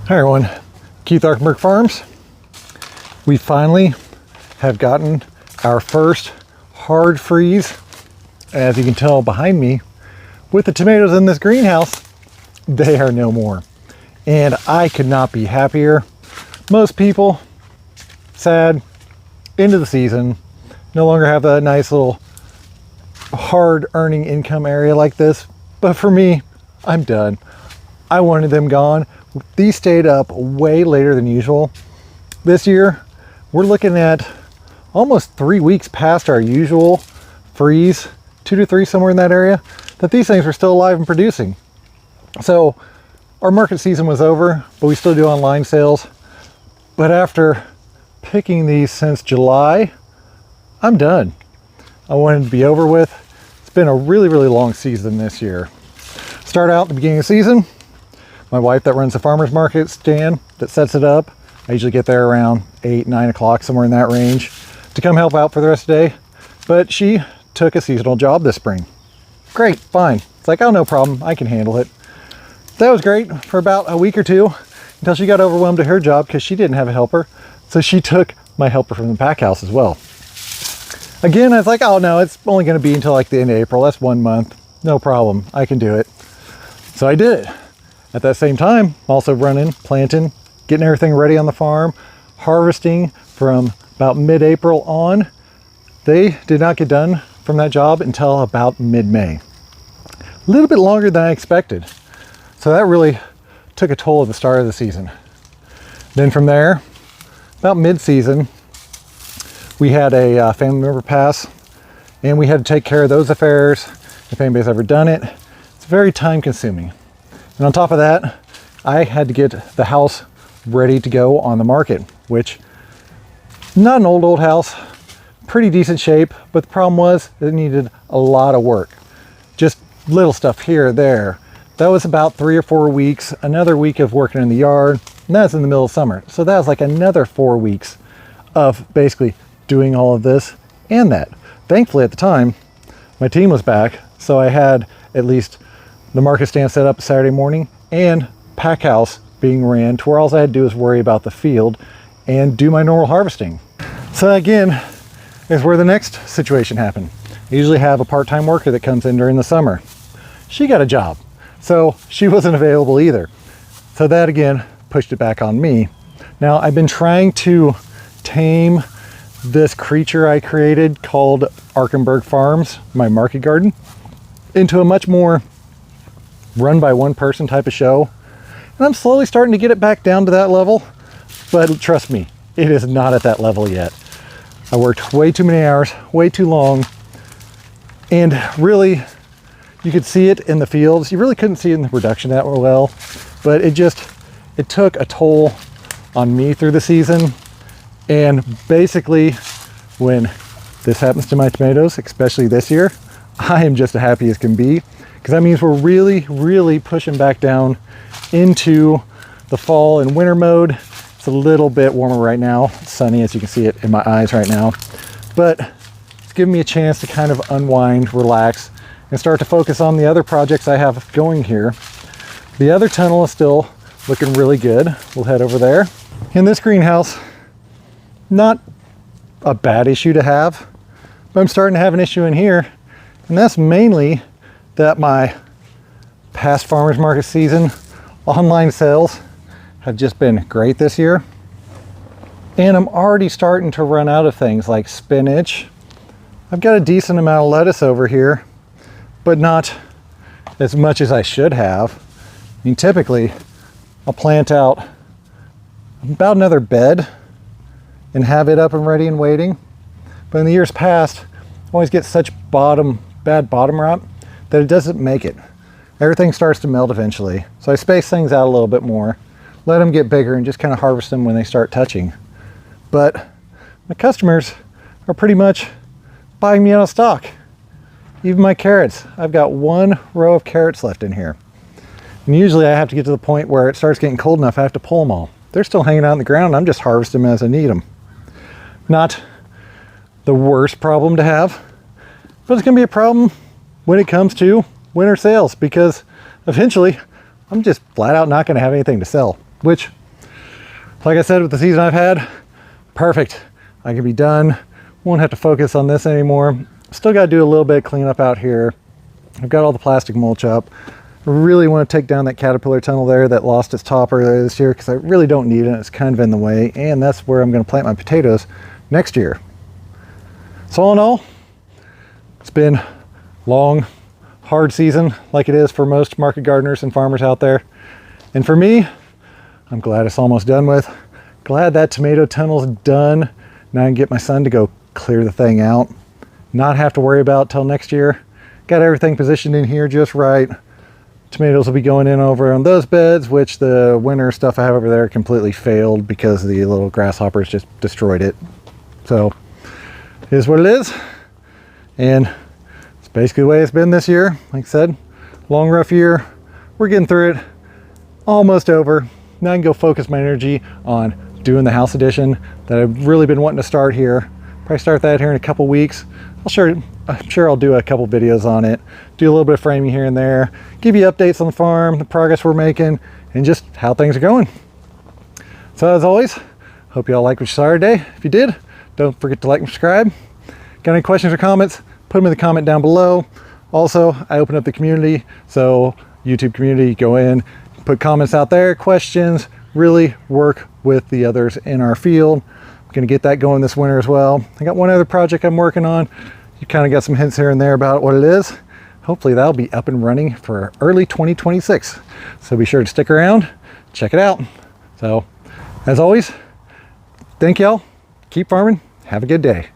Hi everyone, Keith Arkenberg Farms. We finally have gotten our first hard freeze. As you can tell behind me, with the tomatoes in this greenhouse, they are no more. And I could not be happier. Most people, sad, into the season, no longer have a nice little hard earning income area like this. But for me, I'm done. I wanted them gone. These stayed up way later than usual. This year, we're looking at almost 3 weeks past our usual freeze, 2 to 3, somewhere in that area, that these things were still alive and producing. So our market season was over, but we still do online sales. But after picking these since July, I'm done. I wanted to be over with. It's been a really, really long season this year. Start out at the beginning of the season. My wife that runs the farmer's market stand that sets it up. I usually get there around 8, 9 o'clock, somewhere in that range, to come help out for the rest of the day. But she took a seasonal job this spring. Great, fine. It's like, oh, no problem, I can handle it. That was great for about a week or two until she got overwhelmed at her job because she didn't have a helper. So she took my helper from the pack house as well. Again, I was like, oh no, it's only gonna be until like the end of April. That's 1 month, no problem, I can do it. So I did it. At that same time, also running, planting, getting everything ready on the farm, harvesting from about mid-April on. They did not get done from that job until about mid-May. A little bit longer than I expected. So that really took a toll at the start of the season. Then from there, about mid-season, we had a family member pass, and we had to take care of those affairs. If anybody's ever done it, it's very time consuming. And on top of that, I had to get the house ready to go on the market, which not an old house, pretty decent shape, but the problem was it needed a lot of work. Just little stuff here or there. That was about 3 or 4 weeks, another week of working in the yard, and that's in the middle of summer. So that was like another 4 weeks of basically doing all of this and that. Thankfully at the time, my team was back, so I had at least the market stand set up Saturday morning and pack house being ran to where all I had to do is worry about the field and do my normal harvesting. So again, is where the next situation happened. I usually have a part-time worker that comes in during the summer. She got a job, so she wasn't available either. So that again pushed it back on me. Now I've been trying to tame this creature I created called Arkenberg Farms, my market garden, into a much more run by one person type of show. And I'm slowly starting to get it back down to that level, but trust me, it is not at that level yet. I worked way too many hours, way too long, and really, you could see it in the fields. You really couldn't see it in the production that well, but it took a toll on me through the season. And basically, when this happens to my tomatoes, especially this year, I am just as happy as can be, because that means we're really, really pushing back down into the fall and winter mode. It's a little bit warmer right now. It's sunny, as you can see it in my eyes right now. But it's giving me a chance to kind of unwind, relax, and start to focus on the other projects I have going here. The other tunnel is still looking really good. We'll head over there. In this greenhouse, not a bad issue to have, but I'm starting to have an issue in here. And that's mainly that my past farmers market season online sales have just been great this year. And I'm already starting to run out of things like spinach. I've got a decent amount of lettuce over here, but not as much as I should have. I mean, typically I'll plant out about another bed and have it up and ready and waiting. But in the years past, I always get such bad bottom rot that it doesn't make it. Everything starts to melt eventually. So I space things out a little bit more, let them get bigger, and just kind of harvest them when they start touching. But my customers are pretty much buying me out of stock. Even my carrots. I've got 1 row of carrots left in here. And usually I have to get to the point where it starts getting cold enough I have to pull them all. They're still hanging out in the ground. I'm just harvesting them as I need them. Not the worst problem to have, but it's gonna be a problem when it comes to winter sales, because eventually I'm just flat out not gonna have anything to sell. which, like I said, with the season I've had, perfect. I can be done. Won't have to focus on this anymore. Still got to do a little bit of cleanup out here. I've got all the plastic mulch up. I really want to take down that caterpillar tunnel there that lost its top earlier this year because I really don't need it. It's kind of in the way, and that's where I'm going to plant my potatoes next year. So all in all, it's been long, hard season like it is for most market gardeners and farmers out there. And for me, I'm glad it's almost done with. Glad that tomato tunnel's done. Now I can get my son to go clear the thing out. Not have to worry about till next year. Got everything positioned in here just right. Tomatoes will be going in over on those beds, which the winter stuff I have over there completely failed because the little grasshoppers just destroyed it. So it is what it is. And it's basically the way it's been this year. Like I said, long, rough year. We're getting through it. Almost over. Now I can go focus my energy on doing the house addition that I've really been wanting to start here. Probably start that here in a couple weeks. I'm sure I'll do a couple videos on it, do a little bit of framing here and there, give you updates on the farm, the progress we're making, and just how things are going. So as always, hope you all like what you saw today. If you did, don't forget to like and subscribe. Got any questions or comments, put them in the comment down below. Also, I open up the community, so YouTube community, go in, put comments out there, questions, really work with the others in our field. I'm gonna get that going this winter as well. I got one other project I'm working on. You kind of got some hints here and there about what it is. Hopefully that'll be up and running for early 2026. So be sure to stick around, check it out. So as always, thank y'all, keep farming, have a good day.